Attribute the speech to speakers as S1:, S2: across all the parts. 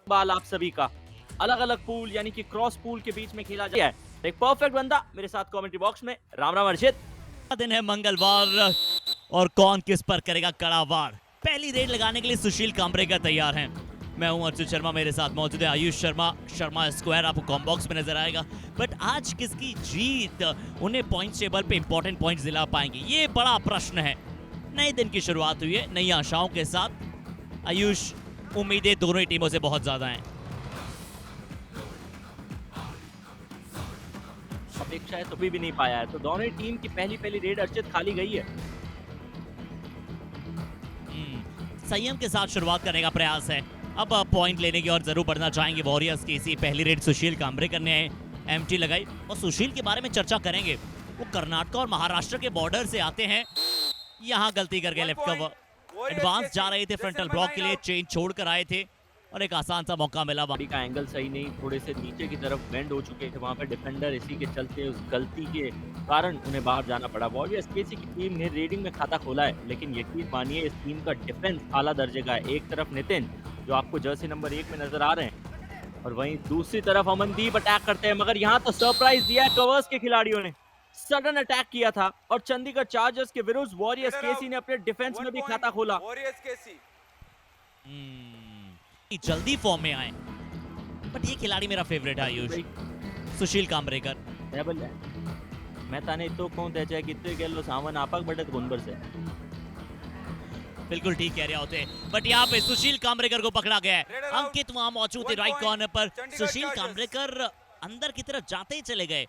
S1: बाल आप सभी का अलग अलग पूल यानी कि क्रॉस पूल के बीच में खेला जाए। एक परफेक्ट बंदा मेरे साथ कमेंट्री बॉक्स में। राम राम अर्षित।
S2: दिन है मंगलवार और कौन किस पर करेगा कड़ा वार। पहली रेड लगाने के लिए सुशील काम्बरेकर तैयार हैं। मैं हूं अर्जुन शर्मा, मेरे साथ मौजूद है आयुष शर्मा। शर्मा स्क्वायर आपको कॉम बॉक्स में नजर आएगा। बट आज किसकी जीत उन्हें पॉइंट टेबल पे इंपॉर्टेंट पॉइंट्स दिला पाएंगे, ये बड़ा प्रश्न है। नए दिन की शुरुआत हुई है नई आशाओं के साथ। आयुष, उम्मीदें दोनों ही टीमों से बहुत ज्यादा हैं।
S1: अपेक्षा है तो भी नहीं पाया है, तो दोनों ही टीम की पहली पहली रेड अर्षित खाली गई है।
S2: संयम के साथ शुरुआत करने का प्रयास है। अब पॉइंट लेने की ओर जरूर बढ़ना चाहेंगे वॉरियर्स की। इसी पहली रेड सुशील काम्बरेकर ने एमटी लगाई और सुशील के बारे में चर्चा करेंगे। वो कर्नाटक और महाराष्ट्र के बॉर्डर से आते हैं। यहाँ गलती करके लेफ्ट कवर एडवांस जा रहे थे, फ्रंटल ब्लॉक के लिए चेंज छोड़कर आए थे और एक आसान सा मौका मिला।
S1: बॉडी का एंगल सही नहीं, थोड़े से नीचे की तरफ बेंड हो चुके थे वहां पे डिफेंडर, इसी के चलते उस गलती के कारण उन्हें बाहर जाना पड़ा। वॉरियर्स केसी की टीम ने रेडिंग में खाता खोला है, लेकिन यकीन मानिए इस टीम का डिफेंस आला दर्जे का है। एक तरफ नितिन जो आपको जर्सी नंबर 1 में नजर आ रहे हैं और वहीं दूसरी तरफ अमनदीप अटैक करते हैं, मगर यहाँ तो सरप्राइज दिया है कवर्स के खिलाड़ियों ने। सडन अटैक किया था और चंडीगढ़ चार्जर्स के विरुद्ध वॉरियर्स केसी ने अपने डिफेंस में भी खाता खोला।
S2: वॉरियर्स केसी जल्दी फॉर्म में आए, बट ये खिलाड़ी मेरा फेवरेट है आयुष, सुशील काम्बरेकर।
S1: मैं ताने तो कौन त्याच्या कितने गेलो सामान आपाक बटत गुनबर से।
S2: बिल्कुल ठीक कह रहे होते, बट यहाँ पे सुशील काम्बरेकर को पकड़ा गया है। अंकित वहां मौजूद है राइट कॉर्नर पर। सुशील काम्बरेकर अंदर की तरफ जाते ही चले गए।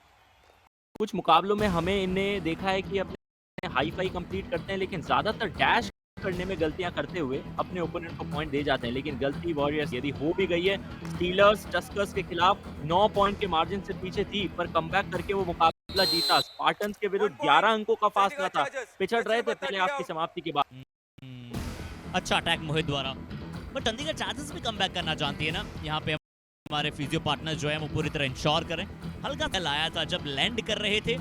S1: कुछ मुकाबलों में हमें इन्हें देखा है कि अपने हाई फाई कंप्लीट करते हैं, लेकिन ज्यादातर डैश करने में गलतियां करते हुए अपने ओपोनेंट को पॉइंट दे जाते हैं। लेकिन गलती वॉरियर्स यदि हो भी गई है, स्टीलर्स टस्कर्स के खिलाफ 9 पॉइंट के मार्जिन से पीछे थी, पर कमबैक करके वो मुकाबला जीता। स्पार्टन्स के विरुद्ध 11 अंकों का फासला था, पिछड़ रहे थे पहले हाफ की समाप्ति के बाद।
S2: अच्छा अटैक मोहित द्वारा, बट चंडीगढ़ चार्जर्स भी कमबैक करना जानती है ना। यहाँ पे हमारे फिजियो पार्टनर जो है वो पूरी तरह इंश्योर करें। हल्का सा लाया था जब लैंड कर रहे थे,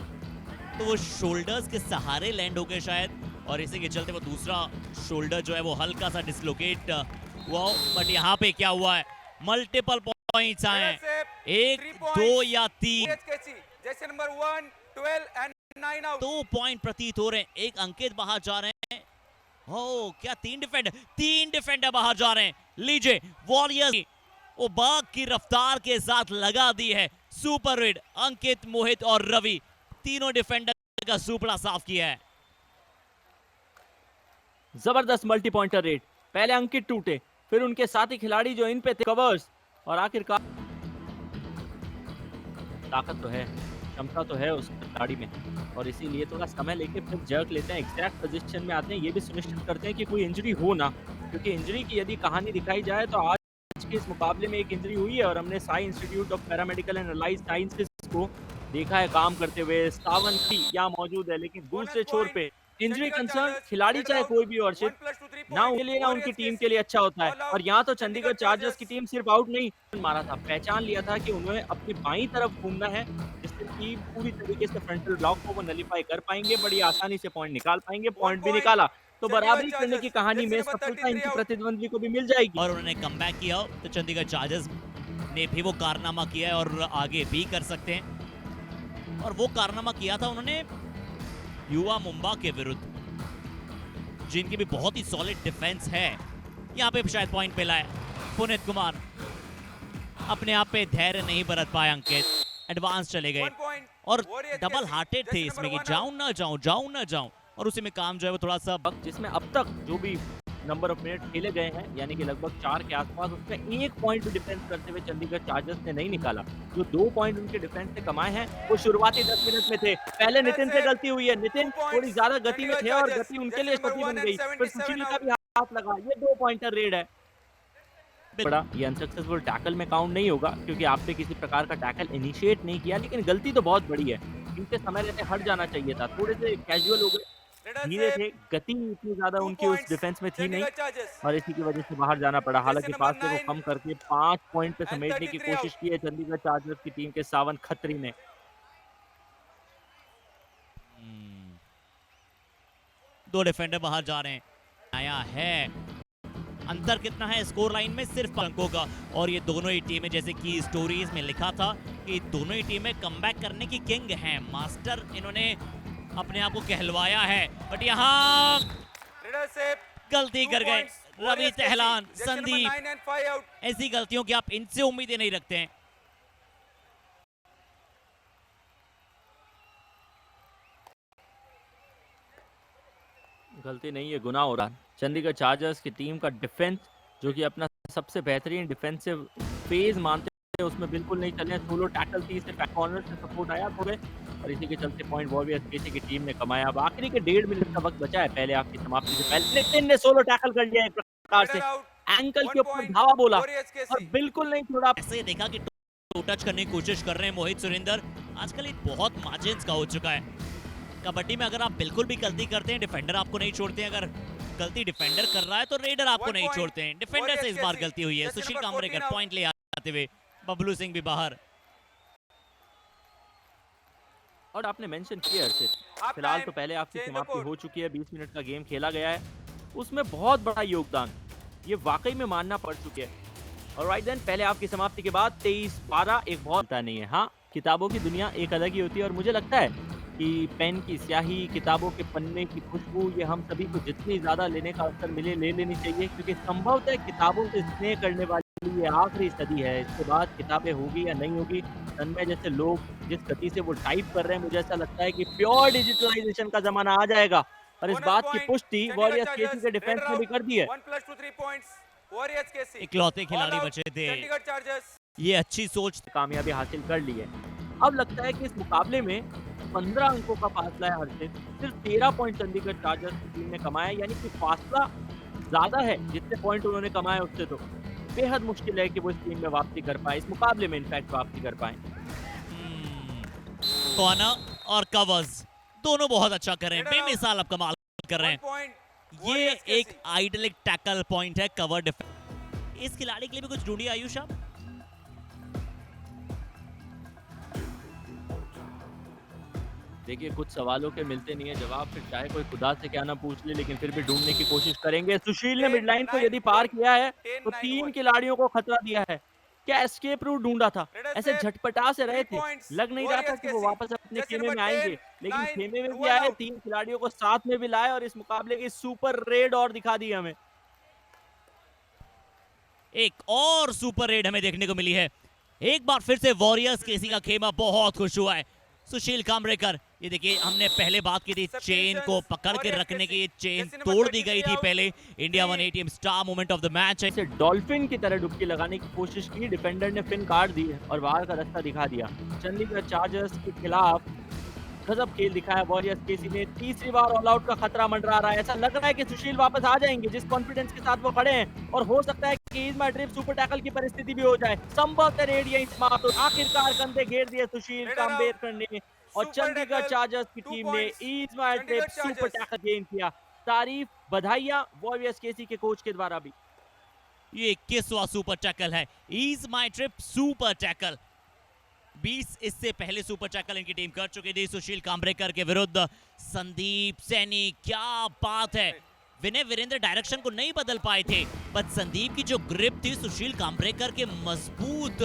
S2: तो वो शोल्डर्स के सहारे लैंड हो गए शायद, और इसी के चलते वो दूसरा शोल्डर जो है वो हल्का सा डिसलोकेट हुआ। बट यहाँ पे क्या हुआ है, मल्टीपल पॉइंट्स आए हैं, 1 2 या 3।
S3: जैसे नंबर 1 12 एंड 9 आउट।
S2: 2 पॉइंट प्रतीत हो रहे हैं। एक अंकित बाहर जा रहे हैं। हो क्या, 3 डिफेंडर बाहर जा रहे हैं। लीजिए वॉरियर्स वो बाघ की रफ्तार के साथ लगा दी है सुपर रेड। अंकित, मोहित और रवि तीनों डिफेंडर का सुपड़ा साफ किया है।
S1: जबरदस्त मल्टी पॉइंटर रेट। पहले अंकित टूटे, फिर उनके साथी खिलाड़ी जो इन पे थे कवर्स, और आखिरकार ताकत तो है, क्षमता तो है उस खिलाड़ी में, और इसीलिए थोड़ा समय लेके फिर जर्क लेते हैं, एग्जैक्ट पोजीशन में आते हैं। ये भी सुनिश्चित करते हैं कि कोई इंजरी हो ना, क्योंकि इंजरी की यदि कहानी दिखाई जाए तो आज के इस मुकाबले में एक इंजरी हुई है और हमने Sai institute of paramedical and allied sciences को देखा है काम करते हुए। सावन भी यहाँ मौजूद है, लेकिन दूसरे छोर पे इंजरी कंसर्न खिलाड़ी चाहे कोई भी और ना उनके लिए ना उनकी टीम के लिए अच्छा होता है। और यहाँ तो चंडीगढ़ चार्जर्स की टीम सिर्फ आउट नहीं मारा था, पहचान लिया था कि उन्हें अपनी बाईं तरफ घूमना है, जिससे कि पूरी तरीके से फ्रंटल ब्लॉक को वो नलीफाई कर पाएंगे, बड़ी आसानी से पॉइंट निकाल पाएंगे। पॉइंट भी निकाला तो बराबरी करने की कहानी में सफलता इनकी प्रतिद्वंदी को भी मिल जाएगी।
S2: और उन्होंने कमबैक किया तो चंडीगढ़ चार्जर्स ने भी वो कारनामा किया है और आगे भी कर सकते हैं। और वो कारनामा किया था उन्होंने युवा मुंबा के विरुद्ध, जिनकी भी बहुत ही सॉलिड डिफेंस है। यहाँ पे शायद पॉइंट पे लाए पुनीत कुमार, अपने आप पे धैर्य नहीं बरत पाए। अंकित एडवांस चले गए और डबल हार्टेड थे इसमें कि जाऊं ना जाऊं, जाऊं ना जाऊं, और उसी में काम जो है वो थोड़ा सा,
S1: जिसमें अब तक जो भी नंबर ऑफ मिनट खेले गए हैं यानी कि लगभग 4 के आसपास, उसमें 1 पॉइंट भी डिफेंस करते हुए चंडीगढ़ चार्जर्स ने नहीं निकाला। जो 2 पॉइंट उनके डिफेंस से कमाए हैं वो शुरुआती 10 मिनट में थे। पहले नितिन से गलती हुई है, नितिन थोड़ी ज्यादा गति में थे और गति उनके लिए क्षति बन गई, फिर सुशील का भी हाथ लगा। ये 2 पॉइंटर रेड है बड़ा, ये अनसक्सेसफुल टैकल में काउंट नहीं होगा क्योंकि आपने किसी प्रकार का टैकल इनिशिएट नहीं किया, लेकिन गलती तो बहुत बड़ी है। इनसे समय रहते हट जाना चाहिए था, थोड़े से कैजुअल हो गए, धीरे थे, गति इतनी ज्यादा उनकी उस डिफेंस में थी नहीं और इसी की वजह से बाहर जाना पड़ा। हालांकि फासले को कम करके 5 पॉइंट पे समेटने की कोशिश की है चंडीगढ़ चार्जर्स की टीम के सावन खत्री ने।
S2: दो डिफेंडर बाहर जा रहे हैं। आया है अंतर कितना है स्कोर लाइन में? सिर्फ अंकों का। और ये दोनों ही टीमें, जैसे कि स्टोरीज में लिखा था कि दोनों ही टीमें कमबैक करने की किंग हैं, मास्टर इन्होंने अपने आप को कहलवाया है। बट यहाँ गलती कर गए रवि तेहलान, संदीप। ऐसी गलतियों की आप इनसे उम्मीदें नहीं रखते हैं।
S1: गलती नहीं है, गुनाह हो रहा है। चंडीगढ़ चार्जर्स की टीम का डिफेंस, जो कि अपना सबसे बेहतरीन डिफेंसिव फेज मानते हैं, उसमें बिल्कुल नहीं चले। सोलो टैकल थी, सिर्फ कॉर्नर से सपोर्ट आया थोड़े, और इसी के चलते पॉइंट वॉरियर्स केसी की टीम ने कमाया। अब आखिरी के 1.5 मिनट का वक्त बचा है पहले आपकी समाप्ति से पहले। नितिन ने सोलो टैकल कर लिया एक प्रकार से, एंकल के ऊपर धावा बोला और बिल्कुल नहीं छोड़ा।
S2: ऐसे देखा कि टू टच करने की कोशिश कर रहे हैं मोहित सुरेंद्र। आजकल एक बहुत मार्जिन्स का हो चुका है कबड्डी में। अगर आप बिल्कुल भी गलती करते हैं, डिफेंडर आपको नहीं छोड़ते हैं। अगर गलती डिफेंडर कर रहा है तो रेडर आपको नहीं छोड़ते हैं। डिफेंडर से इस बार गलती हुई है। सुशील कामरेकर पॉइंट ले आते हुए, बबलू सिंह भी बाहर।
S1: और आपने मेंशन किया अर्षित, फिलहाल तो पहले आपकी समाप्ति हो चुकी है, 20 मिनट का गेम खेला गया है, उसमें बहुत बड़ा योगदान ये वाकई में मानना पड़ चुके हैं। और राइट देन, पहले आपकी समाप्ति के बाद 23-12 एक बहुत नहीं है। हाँ, किताबों की दुनिया एक अलग ही होती है, और मुझे लगता है कि पेन की स्याही, किताबों के पन्ने की खुशबू, ये हम सभी को जितनी ज़्यादा लेने का अवसर मिले ले लेनी चाहिए, क्योंकि संभवतः किताबों से स्नेह करने वाली ये आखिरी सदी है। इसके बाद किताबें होगी या नहीं होगी, तन्मय जैसे लोग जिस गति से वो टाइप कर रहे हैं, मुझे ऐसा लगता है कि प्योर डिजिटलाइजेशन का जमाना आ जाएगा। और इस बात की पुष्टि वॉरियर्स केसी के डिफेंस में भी कर दी है।
S2: इकलौते खिलाड़ी बचे थे, ये अच्छी सोच,
S1: कामयाबी हासिल कर ली है। अब लगता है कि इस मुकाबले में 15 अंकों का फासला है हर्षित। सिर्फ 13 पॉइंट चंडीगढ़ चार्जर्स की टीम ने कमाया, यानी कि फासला ज्यादा है जितने पॉइंट उन्होंने कमाए उससे। तो बेहद मुश्किल है कि वो इस टीम में वापसी कर पाए, इस मुकाबले में इनफैक्ट वापसी कर पाए।
S2: कॉर्नर और कवर्स दोनों बहुत अच्छा कर रहे हैं, बेमिसाल अब कमाल कर रहे हैं। ये एक आइडलिक टैकल पॉइंट है कवर डिफेंस। इस खिलाड़ी के लिए भी कुछ ढूंढिए आयुष आप।
S1: देखिए, कुछ सवालों के मिलते नहीं है जवाब, फिर चाहे कोई खुदा से क्या ना पूछ ले, लेकिन फिर भी ढूंढने की कोशिश करेंगे। सुशील ने मिडलाइन को यदि पार किया है तो 3 खिलाड़ियों को खतरा दिया है। क्या एस्केप रूट ढूंढा था, ऐसे झटपटा से रहे थे, लग नहीं रहा था कि वो वापस अपने खेमे में आएंगे, लेकिन खेमे में भी आए, 3 खिलाड़ियों को साथ में भी लाए, और इस मुकाबले की सुपर रेड और दिखा दी हमें।
S2: एक और सुपर रेड हमें देखने को मिली है। एक बार फिर से वॉरियर्स केसी का खेमा बहुत खुश हुआ है। सुशील कामरेकर, ये देखिए, हमने पहले बात की थी चेन को पकड़ के रखने की, चेन तोड़ दी गई थी पहले। India 180 star moment of the match है।
S1: डॉल्फिन की तरह डुबकी लगाने की कोशिश की, डिफेंडर ने फिन काट दी और बाहर का रास्ता दिखा दिया। चंडीगढ़ चार्जर्स के खिलाफ गजब खेल दिखाया वॉरियर्स केसी ने। तीसरी बार ऑल आउट का खतरा मंडरा रहा है। ऐसा लग रहा है कि सुशील वापस आ जाएंगे जिस कॉन्फिडेंस के साथ वो खड़े हैं, और हो सकता है कि इस बार ड्रिप सुपर टैकल की परिस्थिति भी हो जाए। संभवतः रेड यहीं समाप्त हो। आखिरकार कंधे घेर दिए सुशील कामरेकर ने, और चंडीगढ़ चार्जर्स की टीम ने Ease my trip super tackle गेन किया। तारीफ, बधाइयां वॉरियर्स केसी के कोच के द्वारा भी।
S2: ये 21वां सुपर टैकल है, Ease my trip super tackle. 20 इससे पहले सुपर टैकल इनकी टीम कर चुकी थी सुशील कामरेकर के विरुद्ध। संदीप सैनी, क्या बात है। विनय वीरेंद्र डायरेक्शन को नहीं बदल पाए थे, पर संदीप की जो ग्रिप थी सुशील कामरेकर के मजबूत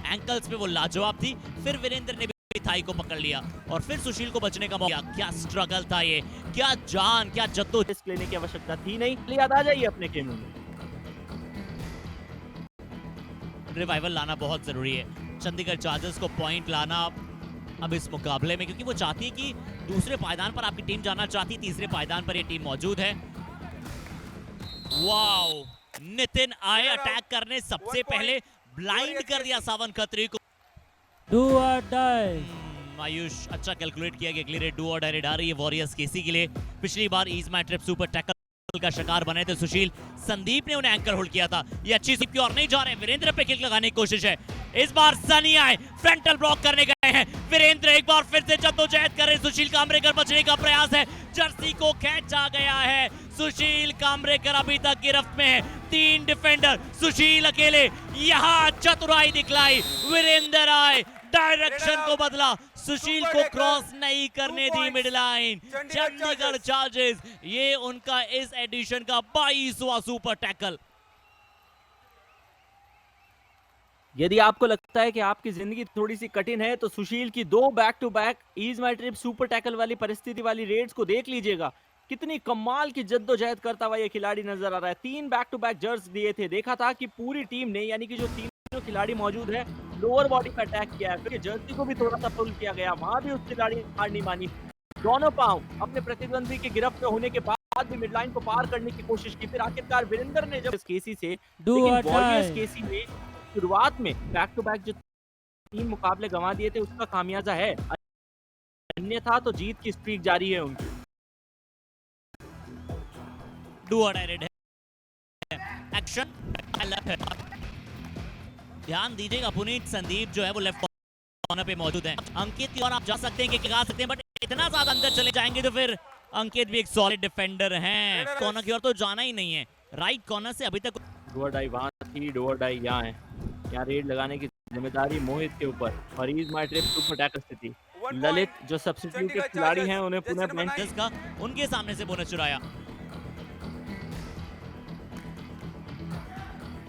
S2: एंकल्स पे वो लाजवाब थी। फिर वीरेंद्र ने थाई को पकड़ लिया और फिर सुशील को बचने का मौका। क्या स्ट्रगल था ये, क्या जान, क्या जद्दोजहद
S1: लेने की आवश्यकता थी नहीं। याद आ जाइए अपने गेम में।
S2: रिवाइवल लाना बहुत जरूरी है चंडीगढ़ चार्जर्स को, पॉइंट लाना अब इस मुकाबले में, क्योंकि वो चाहती है कि दूसरे पायदान पर आपकी टीम जाना चाहती है, तीसरे पायदान पर ये टीम मौजूद है। वाओ, नितिन आए अटैक करने, सबसे पहले ब्लाइंड कर दिया सावन खत्री को।
S4: डू और डाई।
S2: आयुष, अच्छा कैलकुलेट किया कि अगली रेड डू और डाई रेड आ रही है वॉरियर्स केसी के लिए। पिछली बार ease my trip super tackle का शिकार बने थे सुशील, संदीप ने उन्हें एंकर होल्ड किया था। ये अच्छी सी और नहीं जा रहे, वीरेंद्र पे किक लगाने की कोशिश है। इस बार सनी आए, फ्रंटल ब्लॉक करने गए हैं वीरेंद्र, एक बार फिर से जद्दोजहद कर रहे। सुशील कामरेकर बचने का प्रयास है, जर्सी को खींचा गया है। सुशील कामरेकर अभी तक गिरफ्त में है, 3 डिफेंडर, सुशील अकेले। यहाँ चतुराई दिखलाई, वीरेंद्र आए, डायरेक्शन को बदला, सुशील को क्रॉस नहीं करने दी मिड लाइन। चंडीगढ़ चार्जर्स, ये उनका इस एडिशन का 22वां सुपर टैकल।
S1: यदि आपको लगता है कि आपकी जिंदगी थोड़ी सी कठिन है तो सुशील की 2 back to back Ease my trip super tackle वाली परिस्थिति वाली रेड्स को देख लीजिएगा। कितनी कमाल की जद्दोजहद करता हुआ ये खिलाड़ी नजर आ रहा है। 3 बैक टू बैक जर्स दिए थे। देखा था कि पूरी टीम ने यानी कि जो तीनों खिलाड़ी मौजूद है लोअर बॉडी पे अटैक किया है। फिर जर्सी को भी थोड़ा सा पुल किया गया। वहां भी उस खिलाड़ी ने हार नहीं मानी। दोनों पांव अपने प्रतिद्वंदी के गिरफ्त में होने के बाद भी मिडलाइन को पार करने की कोशिश की। फिर आखिरकार वीरेंद्र ने जब इस केसी से
S4: Do
S1: लेकिन
S4: or
S1: वॉरियर्स
S4: die.
S1: केसी ने शुरुआत में बैक टू बैक जो 3 मुकाबले गंवा दिए थे उसका खामियाजा है। अन्यथा तो जीत की स्ट्रीक जारी है उनकी।
S2: डू और डायरेक्ट है एक्शन लेफ्ट है। ध्यान दीजिएगा पुनीत संदीप जो है वो लेफ्ट कॉर्नर पे मौजूद है। अंकित की ओर आप जा सकते हैं कि लगा सकते हैं बट इतना ज्यादा अंदर चले जाएंगे तो फिर अंकित भी एक सॉलिड डिफेंडर हैं। कॉर्नर की ओर तो जाना ही नहीं है। राइट कॉर्नर से अभी तक
S1: डोर डाई वहां थी, डोर डाई यहाँ है। यहाँ रेड लगाने की जिम्मेदारी मोहित के ऊपर। और ईज माई ट्रिप सुपर टैकल स्थिति। ललित जो सब्स्टिट्यूटेड खिलाड़ी हैं उन्हें पुनः बेंच
S2: बेंचेस का उनके सामने से बोनस चुराया।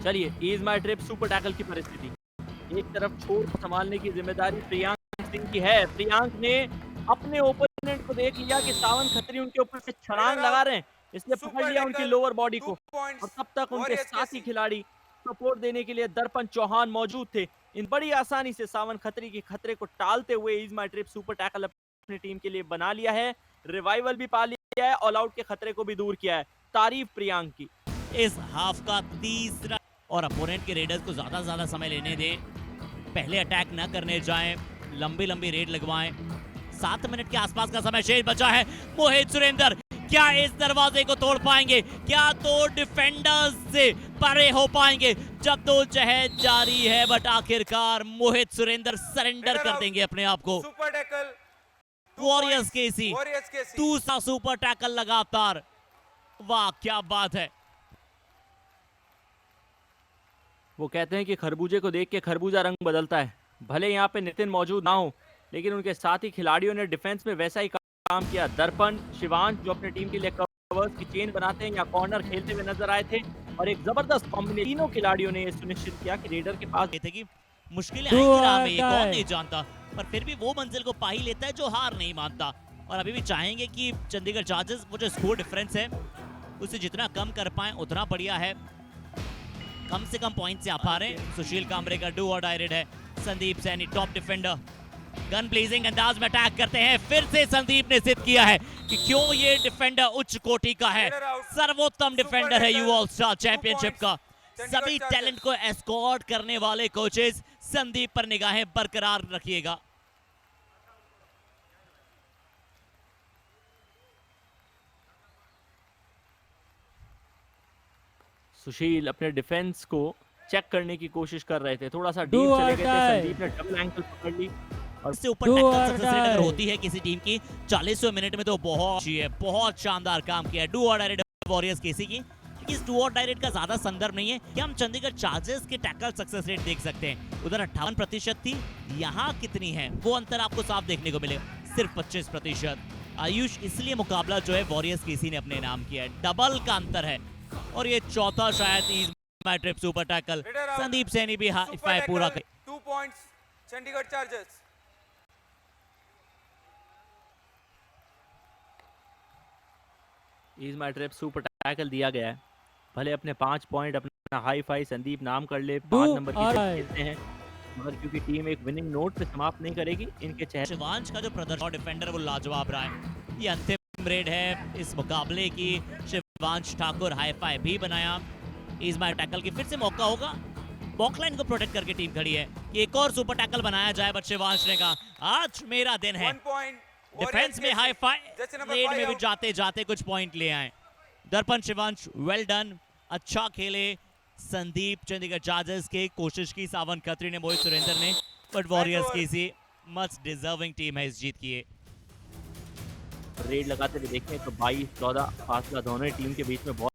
S1: चलिए ईज माई ट्रिप सुपर टैकल की परिस्थिति। एक तरफ छोर को संभालने की जिम्मेदारी प्रियांक सिंह की है। प्रियांक ने अपने ओपोनेंट को देख लिया कि सावन खत्री उनके ऊपर से छलांग लगा रहे हैं, इसलिए पकड़ लिया उनकी लोअर बॉडी को। और तब तक उनके साथी खिलाड़ी सपोर्ट देने के लिए दर्पण चौहान मौजूद थे। इन बड़ी आसानी से सावन खत्री के खतरे को टालते हुए ईज माई ट्रिप सुपर टैकल अपनी टीम के लिए बना लिया है। रिवाइवल भी पा लिया है, ऑल आउट के खतरे को भी दूर किया है। तारीफ प्रियांक की।
S2: इस हाफ का तीसरा और अपोनेंट के रेडर्स को ज्यादा से ज्यादा समय लेने दें। पहले अटैक न करने जाएं, लंबी लंबी रेड लगवाएं। 7 मिनट के आसपास का समय शेष बचा है। मोहित सुरेंद्र क्या इस दरवाजे को तोड़ पाएंगे? क्या दो डिफेंडर्स से परे हो पाएंगे? जब तो जहद जारी है बट आखिरकार मोहित सुरेंद्र सरेंडर कर देंगे अपने आप को।
S3: सुपर टैकल
S2: वॉरियर्स केसी
S3: वॉरियर्स केसी
S2: दूसरा सुपर टैकल लगातार। वाह क्या बात है।
S1: वो कहते हैं कि खरबूजे को देख के खरबूजा रंग बदलता है। भले यहाँ पे नितिन मौजूद ना हो लेकिन उनके साथी खिलाड़ियों ने डिफेंस में वैसा ही काम किया। दर्पण शिवांश जो अपने टीम के लिए कवर्स की चेन बनाते हैं या कॉर्नर खेलते हुए नजर आए थे और एक जबरदस्त कॉम्बिनेशन तीनों खिलाड़ियों ने ये सुनिश्चित किया कि रेडर के पास
S2: ये थे कि मुश्किलें आएंगी राह में, ये कौन नहीं जानता, पर फिर भी वो मंजिल को पा ही लेता है जो हार नहीं मानता। और अभी भी चाहेंगे कि चंडीगढ़ चार्जर्स वो जो स्कोर डिफरेंस है उसे जितना कम कर पाए उतना बढ़िया है। कम से कम पॉइंट से आ पा रहे हैं। सुशील कामरे का डू और डायरेक्ट है। Sandeep Saini top defender gun pleasing अंदाज में अटैक करते हैं। फिर से संदीप ने सिद्ध किया है कि क्यों ये डिफेंडर उच्च कोटि का है। सर्वोत्तम डिफेंडर है युवा ऑल स्टार चैंपियनशिप का। सभी टैलेंट को एस्कॉर्ट करने वाले कोचेस संदीप पर निगाहें बरकरार रखिएगा।
S1: सुशील अपने डिफेंस को चेक करने की कोशिश कर रहे थे। थोड़ा सा
S4: Do
S1: डीप
S4: or
S1: चले गए थे।
S4: die.
S1: संदीप ने डबल एंकल पकड़ ली और
S2: इससे ऊपर
S4: Do
S2: tackle
S4: or
S2: success rate अगर
S4: die.
S2: होती है किसी टीम की 40वें मिनट में तो बहुत अच्छी है, बहुत शानदार काम किया है डू और डायरेक्ट वॉरियर्स केसी की। इस डू और डायरेक्ट का ज्यादा संदर्भ नहीं है कि हम चंडीगढ़ चार्जर्स के टैकल सक्सेस रेट देख सकते हैं। उधर 58% थी, यहाँ कितनी है वो अंतर आपको साफ देखने को मिलेगा, सिर्फ 25%। आयुष इसलिए मुकाबला जो है वॉरियर्स केसी ने अपने नाम किया है, डबल का अंतर है। और ये चौथा शायद ईज माई trip super tackle. Sandeep Saini भी हाई फाई पूरा कर
S3: 2 पॉइंट्स चंडीगढ़ चार्जर्स।
S1: ईज माई ट्रिप सुपर टैकल दिया गया है। भले अपने 5 पॉइंट अपना हाई फाई संदीप नाम कर ले, 5 नंबर की
S4: or
S1: जगह
S4: die.
S1: खेलते हैं, मगर क्योंकि टीम एक विनिंग नोट पे समाप्त नहीं करेगी, इनके चेहरे
S2: शिवांश का जो प्रदर्शन डिफेंडर वो लाजवाब रहा है। ये अंतिम रेड है इस मुकाबले की। शिवांश ठाकुर हाई फाई भी बनाया। इस बार टैकल की फिर से मौका होगा। बॉकलाइन को प्रोटेक्ट करके टीम खड़ी है कि एक और सुपर टैकल बनाया जाए, बट शिवांश ने कहा आज मेरा दिन है।
S3: 1 पॉइंट
S2: डिफेंस में हाई फाई, रेड में भी जाते जाते कुछ पॉइंट ले आए। दर्पण शिवांश वेल डन, अच्छा खेले। संदीप चंडीगढ़ चार्जर्स के कोशिश की, सावन खत्री ने, मोहित सुरेंद्र ने, बट वॉरियर्स की सी मच डिजर्विंग टीम है इस जीत की।
S1: रेड लगाते हुए देखें तो 22-14 फासला दोनों ही टीम के बीच में बहुत